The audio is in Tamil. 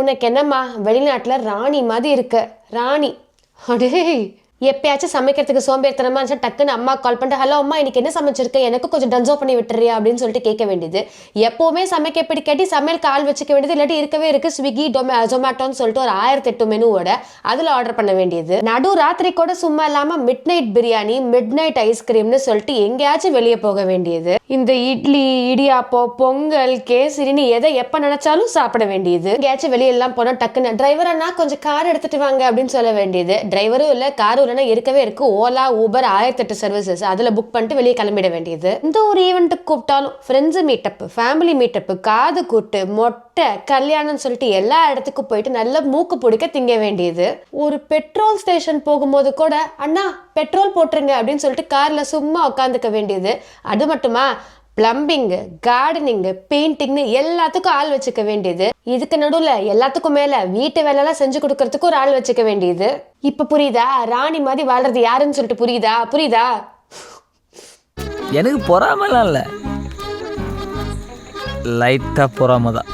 உனக்கு என்னம்மா வெளிநாட்டுல ராணி மாதிரி இருக்க ராணி. அடே எப்பயாச்சும் சமைக்கிறதுக்கு சோம்பேறித்தனமா இருந்துச்சா டக்குன்னு அம்மா கால் பண்ணிட்டு ஹலோ அம்மா இன்னைக்கு என்ன சமைச்சிருக்க எனக்கு கொஞ்சம் டன்சோ பண்ணி விட்டுறியா அப்படின்னு சொல்லிட்டு கேட்க வேண்டியது. எப்பவுமே சமைக்க பிடிக்காட்டி சமையலுக்கு ஆள் வச்சுக்க வேண்டியது. இல்லாட்டி இருக்கவே இருக்கு ஸ்விக்கி ஜொமேட்டோன்னு சொல்லிட்டு ஒரு 1008 மெனுவோட அதில் ஆர்டர் பண்ண வேண்டியது. நடு ராத்திரி கூட சும்மா இல்லாம midnight biryani midnight ஐஸ்கிரீம்னு சொல்லிட்டு எங்கேயாச்சும் வெளியே போக வேண்டியது. இந்த இட்லி இடியாப்போ பொங்கல் கேசரின்னு எதை எப்ப நினைச்சாலும் சாப்பிட வேண்டியது. எங்கேயாச்சும் வெளியெல்லாம் போனா டக்குன்னு டிரைவர் அண்ணா கொஞ்சம் கார் எடுத்துட்டு வாங்க அப்படின்னு சொல்ல வேண்டியது. டிரைவரும் இல்ல காரும் இருக்கவே இருக்கு ஓலா ஊபர் 1008 சர்வீசஸ் அதுல புக் பண்ணிட்டு வெளியே கிளம்பிட வேண்டியது. இந்த ஒரு ஈவெண்ட்டுக்கு கூப்பிட்டாலும் ஃப்ரெண்ட்ஸ் மீட்டப் ஃபேமிலி மீட்டப் காது கூட்டு மொட்டை கல்யாணம் சொல்லிட்டு எல்லா இடத்துக்கும் போயிட்டு நல்ல மூக்கு பிடிக்க திங்க வேண்டியது. ஒரு பெட்ரோல் ஸ்டேஷன் போகும்போது கூட அண்ணா பெட்ரோல் போட்டுருங்க அப்படின்னு சொல்லிட்டு கார்ல சும்மா உட்காந்துக்க வேண்டியது. அது மட்டுமா பிளம்பிங் கார்டனிங் பெயிண்டிங்னு எல்லாத்துக்கும் ஆள் வச்சுக்க வேண்டியது. இதுக்கு நடுவுல எல்லாத்துக்கும் மேல வீட்டு வேலையெல்லாம் செஞ்சு கொடுக்கறதுக்கு ஒரு ஆள் வச்சுக்க வேண்டியது. இப்ப புரியுதா ராணி மாதிரி வாழ்றது யாருன்னு சொல்லிட்டு புரியுதா? எனக்கு பொறாமலாம் இல்ல, லைட்டா பொறாம தான்.